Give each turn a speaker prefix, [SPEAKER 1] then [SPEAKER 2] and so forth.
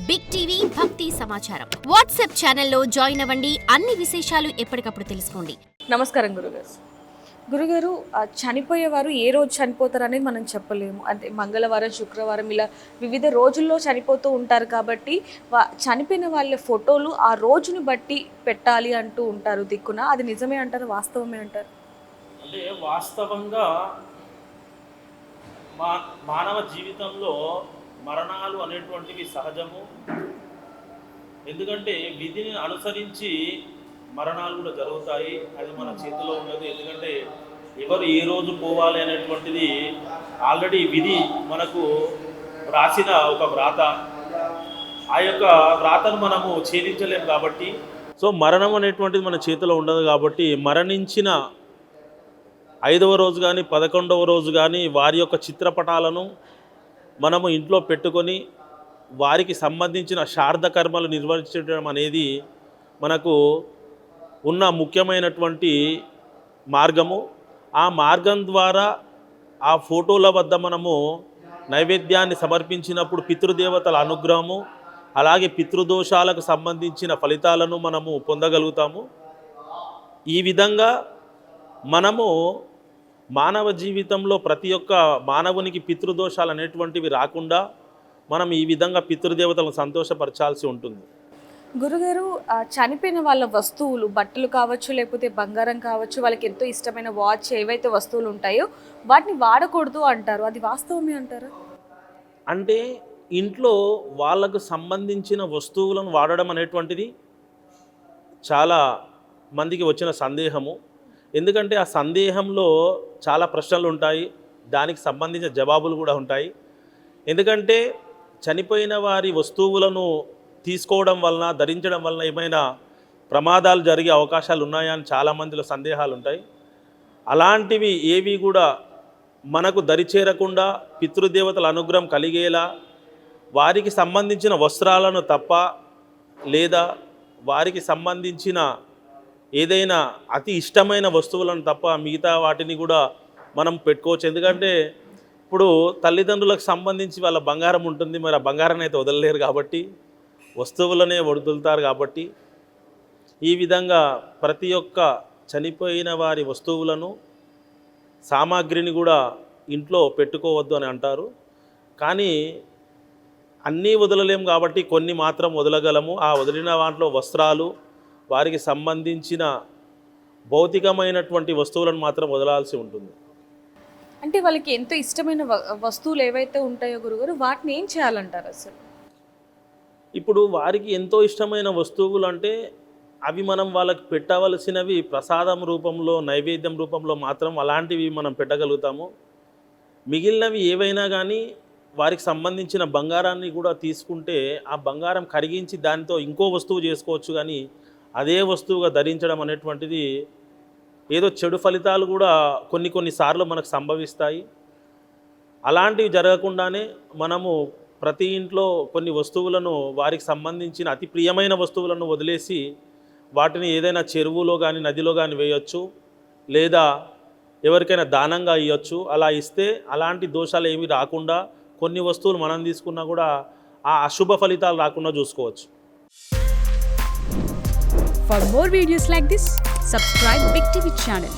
[SPEAKER 1] Big TV భక్తి సమాచారం WhatsApp ఛానల్లో జాయిన్ అవ్వండి. అన్ని విశేషాలు ఎప్పటికప్పుడు తెలుసుకోండి.
[SPEAKER 2] నమస్కారం గురుగారు. గురుగారు, చనిపోయేవారు ఏ రోజు చనిపోతారు అనేది మనం చెప్పలేము. అంటే మంగళవారం, శుక్రవారం ఇలా వివిధ రోజుల్లో చనిపోతూ ఉంటారు కాబట్టి చనిపోయిన వాళ్ళ ఫోటోలు ఆ రోజుని బట్టి పెట్టాలి అంటూ ఉంటారు దిక్కున. అది నిజమే అంటారు, వాస్తవమే అంటారు?
[SPEAKER 3] అంటే వాస్తవంగా మానవ జీవితంలో మరణాలు అనేటువంటివి సహజము. ఎందుకంటే విధిని అనుసరించి మరణాలు కూడా జరుగుతాయి. అది మన చేతిలో ఉండదు. ఎందుకంటే ఎవరు ఏ రోజు పోవాలి అనేటువంటిది ఆల్రెడీ విధి మనకు రాసిన ఒక వ్రాత. ఆ యొక్క వ్రాతను మనము ఛేదించలేము కాబట్టి, సో మరణం అనేటువంటిది మన చేతిలో ఉండదు కాబట్టి మరణించిన 5వ రోజు కానీ 11వ రోజు కానీ వారి యొక్క చిత్రపటాలను మనము ఇంట్లో పెట్టుకొని వారికి సంబంధించిన శార్ద కర్మలు నిర్వహించడం అనేది మనకు ఉన్న ముఖ్యమైనటువంటి మార్గము. ఆ మార్గం ద్వారా ఆ ఫోటోల వద్ద మనము నైవేద్యాన్ని సమర్పించినప్పుడు పితృదేవతల అనుగ్రహము, అలాగే పితృదోషాలకు సంబంధించిన ఫలితాలను మనము పొందగలుగుతాము. ఈ విధంగా మనము మానవ జీవితంలో ప్రతి ఒక్క మానవునికి పితృదోషాలు అనేటువంటివి రాకుండా మనం ఈ విధంగా పితృదేవతలను సంతోషపరచాల్సి ఉంటుంది.
[SPEAKER 2] గురుగారు, చనిపోయిన వాళ్ళ వస్తువులు, బట్టలు కావచ్చు, లేకపోతే బంగారం కావచ్చు, వాళ్ళకి ఎంతో ఇష్టమైన వాచ్, ఏవైతే వస్తువులు ఉంటాయో వాటిని వాడకూడదు అంటారు. అది వాస్తవమే అంటారా?
[SPEAKER 3] అంటే ఇంట్లో వాళ్ళకు సంబంధించిన వస్తువులను వాడడం అనేటువంటిది చాలా మందికి వచ్చిన సందేహము. ఎందుకంటే ఆ సందేహంలో చాలా ప్రశ్నలు ఉంటాయి, దానికి సంబంధించిన జవాబులు కూడా ఉంటాయి. ఎందుకంటే చనిపోయిన వారి వస్తువులను తీసుకోవడం వలన, ధరించడం వలన ఏమైనా ప్రమాదాలు జరిగే అవకాశాలు ఉన్నాయా అని చాలామందిలో సందేహాలు ఉంటాయి. అలాంటివి ఏవి కూడా మనకు దరిచేరకుండా పితృదేవతల అనుగ్రహం కలిగేలా వారికి సంబంధించిన వస్త్రాలను తప్ప, లేదా వారికి సంబంధించిన ఏదైనా అతి ఇష్టమైన వస్తువులను తప్ప మిగతా వాటిని కూడా మనం పెట్టుకోవచ్చు. ఎందుకంటే ఇప్పుడు తల్లిదండ్రులకు సంబంధించి వాళ్ళ బంగారం ఉంటుంది, మరి ఆ బంగారాన్ని అయితే వదలలేరు కాబట్టి వస్తువులనే వదులుతారు. కాబట్టి ఈ విధంగా ప్రతి ఒక్క చనిపోయిన వారి వస్తువులను, సామాగ్రిని కూడా ఇంట్లో పెట్టుకోవద్దు అని అంటారు. కానీ అన్నీ వదలలేం కాబట్టి కొన్ని మాత్రం వదలగలము. ఆ వదిలిన వాటిలో వస్త్రాలు, వారికి సంబంధించిన భౌతికమైనటువంటి వస్తువులను మాత్రం వదలాల్సి ఉంటుంది.
[SPEAKER 2] అంటే వాళ్ళకి ఎంతో ఇష్టమైన వస్తువులు ఏవైతే ఉంటాయో గురుగారు, వాటిని ఏం చేయాలంటారు అసలు?
[SPEAKER 3] ఇప్పుడు వారికి ఎంతో ఇష్టమైన వస్తువులు అంటే అవి మనం వాళ్ళకి పెట్టవలసినవి ప్రసాదం రూపంలో, నైవేద్యం రూపంలో మాత్రం అలాంటివి మనం పెట్టగలుగుతాము. మిగిలినవి ఏవైనా కానీ వారికి సంబంధించిన బంగారాన్ని కూడా తీసుకుంటే ఆ బంగారం కరిగించి దానితో ఇంకో వస్తువు చేసుకోవచ్చు. కానీ అదే వస్తువుగా ధరించడం అనేటువంటిది ఏదో చెడు ఫలితాలు కూడా కొన్నిసార్లు మనకు సంభవిస్తాయి. అలాంటివి జరగకుండానే మనము ప్రతి ఇంట్లో కొన్ని వస్తువులను, వారికి సంబంధించిన అతి ప్రియమైన వస్తువులను వదిలేసి వాటిని ఏదైనా చెరువులో కానీ నదిలో కానీ వేయొచ్చు, లేదా ఎవరికైనా దానంగా ఇవ్వచ్చు. అలా ఇస్తే అలాంటి దోషాలు ఏమీ రాకుండా, కొన్ని వస్తువులు మనం తీసుకున్నా కూడా ఆ అశుభ ఫలితాలు రాకుండా చూసుకోవచ్చు.
[SPEAKER 4] For more videos like this, subscribe Big TV channel.